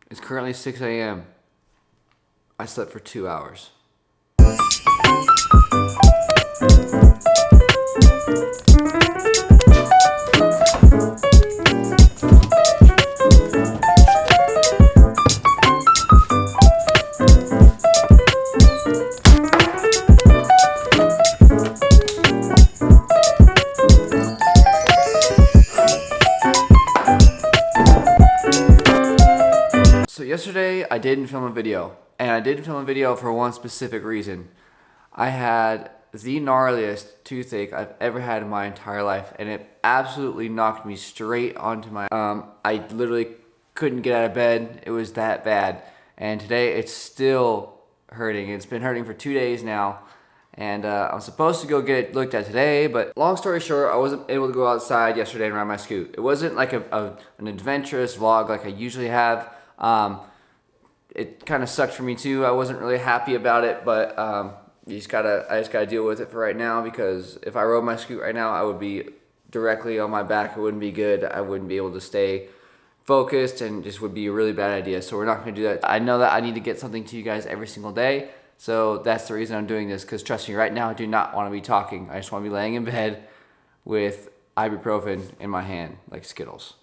It's currently 6 a.m. I slept for 2 hours. So yesterday I didn't film a video, and I didn't film a video for one specific reason. I had the gnarliest toothache I've ever had in my entire life, and it absolutely knocked me straight onto my I literally couldn't get out of bed. It was that bad. And today it's still hurting. It's been hurting for 2 days now. And I'm supposed to go get it looked at today, but long story short, I wasn't able to go outside yesterday and ride my scoot. It wasn't like an adventurous vlog like I usually have. It kind of sucked for me too. I wasn't really happy about it, but I just gotta deal with it for right now, because if I rode my scoot right now, I would be directly on my back. It wouldn't be good. I wouldn't be able to stay focused, and just would be a really bad idea. So we're not gonna do that. I know that I need to get something to you guys every single day. So that's the reason I'm doing this, because trust me, right now I do not want to be talking. I just want to be laying in bed with ibuprofen in my hand, like Skittles.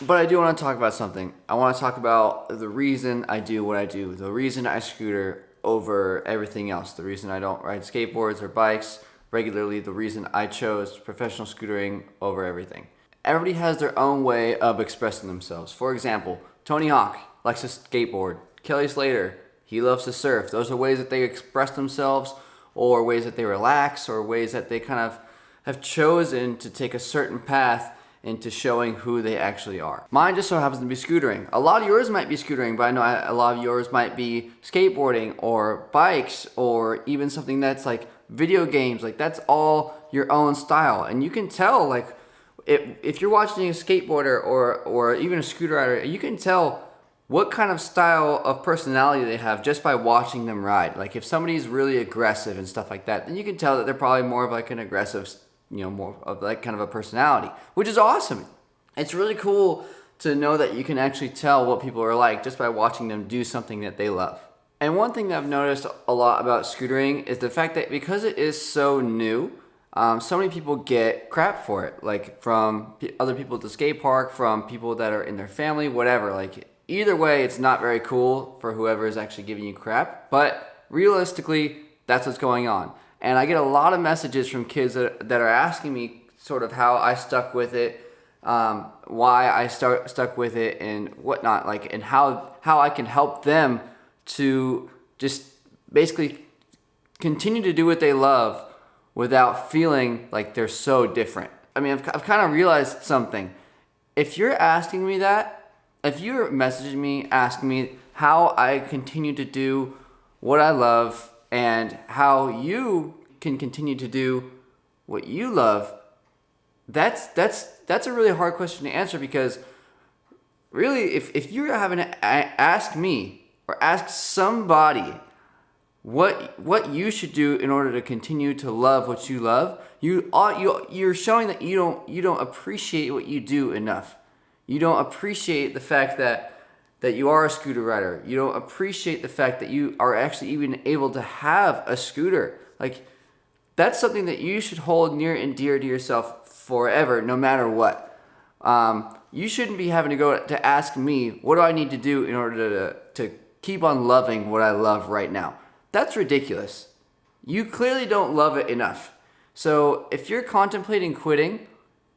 But I do want to talk about something. I want to talk about the reason I do what I do, the reason I scooter over everything else, the reason I don't ride skateboards or bikes regularly, the reason I chose professional scootering over everything. Everybody has their own way of expressing themselves. For example, Tony Hawk likes to skateboard. Kelly Slater, he loves to surf. Those are ways that they express themselves, or ways that they relax, or ways that they kind of have chosen to take a certain path into showing who they actually are. Mine just so happens to be scootering. A lot of yours might be scootering, but I know a lot of yours might be skateboarding or bikes, or even something that's like video games. Like, that's all your own style. And you can tell, like, if you're watching a skateboarder or even a scooter rider, you can tell what kind of style of personality they have just by watching them ride. Like, if somebody's really aggressive and stuff like that, then you can tell that they're probably more of like an aggressive, more of like kind of a personality, which is awesome. It's really cool to know that you can actually tell what people are like just by watching them do something that they love. And one thing that I've noticed a lot about scootering is the fact that because it is so new, so many people get crap for it, like from other people at the skate park, from people that are in their family, whatever. Like, either way, it's not very cool for whoever is actually giving you crap, but realistically, that's what's going on. And I get a lot of messages from kids that are asking me sort of how I stuck with it, why I stuck with it, and whatnot, like, and how I can help them to just basically continue to do what they love without feeling like they're so different. I mean, I've kind of realized something. If you're asking me that, if you're messaging me, asking me how I continue to do what I love and how you can continue to do what you love, that's a really hard question to answer, because really, if you're having to ask me or ask somebody what you should do in order to continue to love what you love, you're showing that you don't appreciate what you do enough. You don't appreciate the fact that you are a scooter rider. You don't appreciate the fact that you are actually even able to have a scooter. Like, that's something that you should hold near and dear to yourself forever, no matter what. You shouldn't be having to go to ask me, what do I need to do in order to keep on loving what I love right now? That's ridiculous. You clearly don't love it enough. So if you're contemplating quitting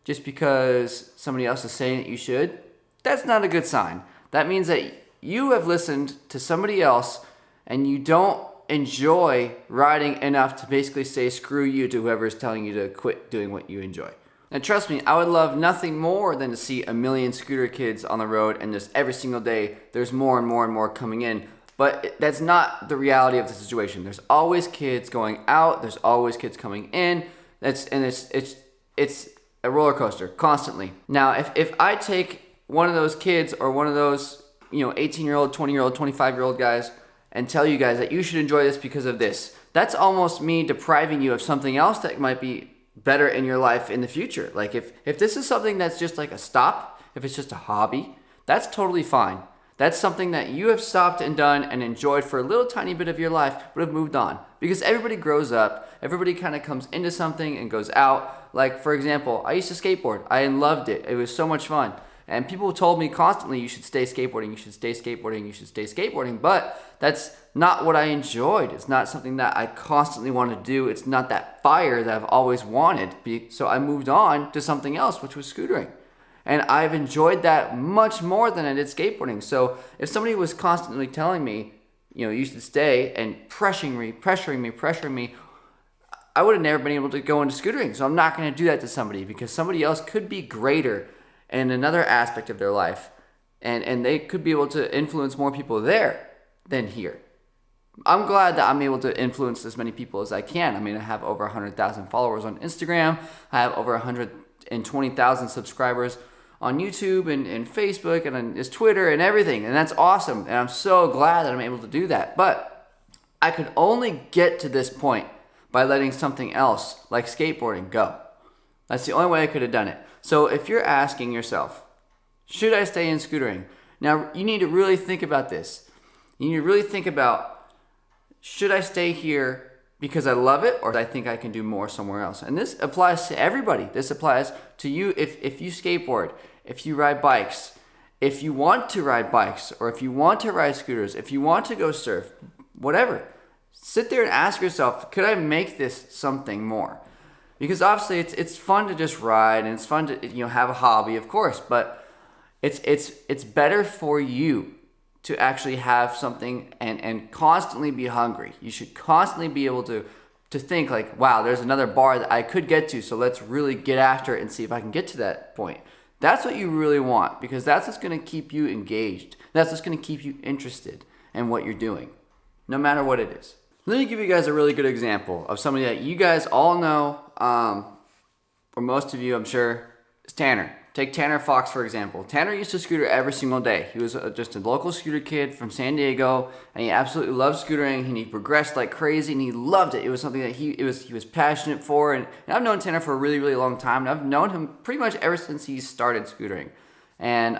just because somebody else is saying that you should, that's not a good sign. That means that you have listened to somebody else and you don't enjoy riding enough to basically say screw you to whoever is telling you to quit doing what you enjoy. And trust me, I would love nothing more than to see a million scooter kids on the road, and just every single day there's more and more and more coming in. But that's not the reality of the situation. There's always kids going out, there's always kids coming in. It's a roller coaster constantly. Now, if I take one of those kids or one of those, 18-year-old, 20-year-old, 25-year-old guys and tell you guys that you should enjoy this because of this, that's almost me depriving you of something else that might be better in your life in the future. Like, if this is something that's just like a stop, if it's just a hobby, that's totally fine. That's something that you have stopped and done and enjoyed for a little tiny bit of your life, but have moved on. Because everybody grows up, everybody kind of comes into something and goes out. Like, for example, I used to skateboard. I loved it. It was so much fun. And people told me constantly, you should stay skateboarding, you should stay skateboarding, you should stay skateboarding. But that's not what I enjoyed. It's not something that I constantly want to do. It's not that fire that I've always wanted. So I moved on to something else, which was scootering. And I've enjoyed that much more than I did skateboarding. So if somebody was constantly telling me, you should stay, and pressuring me, I would have never been able to go into scootering. So I'm not going to do that to somebody, because somebody else could be greater in another aspect of their life. And they could be able to influence more people there than here. I'm glad that I'm able to influence as many people as I can. I mean, I have over 100,000 followers on Instagram. I have over 120,000 subscribers on YouTube and Facebook and on Twitter and everything. And that's awesome. And I'm so glad that I'm able to do that. But I could only get to this point by letting something else, like skateboarding, go. That's the only way I could have done it. So if you're asking yourself, should I stay in scootering? Now, you need to really think about this. You need to really think about, should I stay here because I love it, or I think I can do more somewhere else? And this applies to everybody. This applies to you if you skateboard, if you ride bikes, if you want to ride bikes, or if you want to ride scooters, if you want to go surf, whatever. Sit there and ask yourself, could I make this something more? Because obviously it's fun to just ride, and it's fun to have a hobby, of course, but it's better for you to actually have something and constantly be hungry. You should constantly be able to think like, wow, there's another bar that I could get to, so let's really get after it and see if I can get to that point. That's what you really want, because that's what's going to keep you engaged. That's what's going to keep you interested in what you're doing, no matter what it is. Let me give you guys a really good example of somebody that you guys all know, or most of you, I'm sure, is Tanner. Take Tanner Fox, for example. Tanner used to scooter every single day. He was just a local scooter kid from San Diego, and he absolutely loved scootering, and he progressed like crazy, and he loved it. It was something that he was passionate for, and I've known Tanner for a really, really long time, and I've known him pretty much ever since he started scootering. And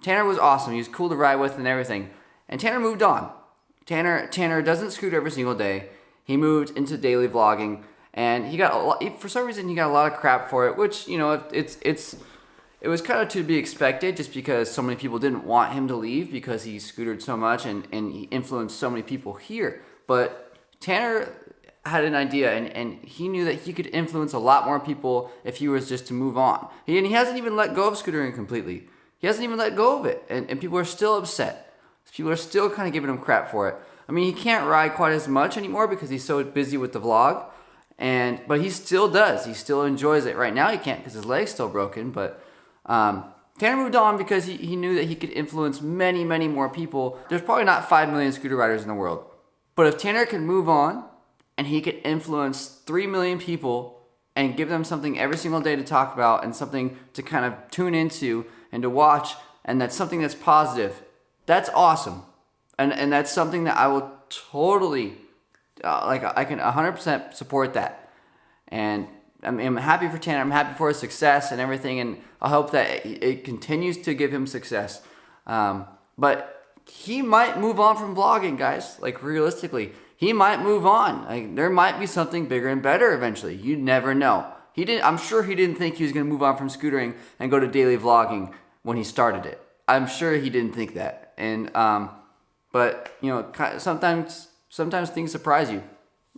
Tanner was awesome. He was cool to ride with and everything. And Tanner moved on. Tanner doesn't scoot every single day. He moved into daily vlogging, and he got a lot. For some reason, he got a lot of crap for it, which it was kind of to be expected, just because so many people didn't want him to leave because he scootered so much and he influenced so many people here. But Tanner had an idea, and he knew that he could influence a lot more people if he was just to move on. And he hasn't even let go of scootering completely. He hasn't even let go of it, and people are still upset. People are still kind of giving him crap for it. I mean, he can't ride quite as much anymore because he's so busy with the vlog, but he still does. He still enjoys it. Right now he can't because his leg's still broken, but Tanner moved on because he knew that he could influence many, many more people. There's probably not 5 million scooter riders in the world, but if Tanner can move on and he could influence 3 million people and give them something every single day to talk about and something to kind of tune into and to watch, and that's something that's positive, that's awesome. And that's something that I will totally, I can 100% support that. And I'm happy for Tanner. I'm happy for his success and everything. And I hope that it continues to give him success. But he might move on from vlogging, guys. Like, realistically, he might move on. Like, there might be something bigger and better eventually. You never know. I'm sure he didn't think he was going to move on from scootering and go to daily vlogging when he started it. I'm sure he didn't think that. And but sometimes things surprise you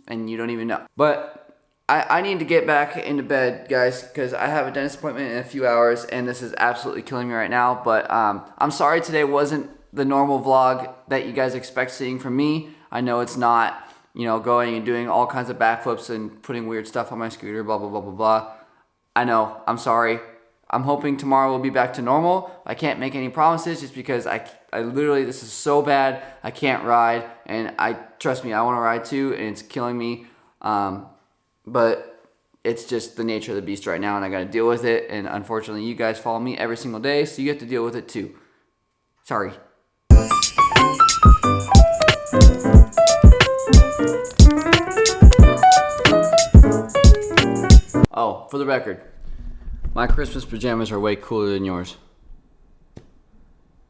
and you don't even know. But I need to get back into bed, guys, because I have a dentist appointment in a few hours, and this is absolutely killing me right now. But I'm sorry today wasn't the normal vlog that you guys expect seeing from me. I know it's not, going and doing all kinds of backflips and putting weird stuff on my scooter, blah, blah, blah, blah, blah. I know, I'm sorry. I'm hoping tomorrow we'll be back to normal. I can't make any promises just because I literally, this is so bad. I can't ride, and trust me, I want to ride too, and it's killing me. But it's just the nature of the beast right now, and I got to deal with it. And unfortunately, you guys follow me every single day, so you have to deal with it too. Sorry. Oh, for the record, my Christmas pajamas are way cooler than yours.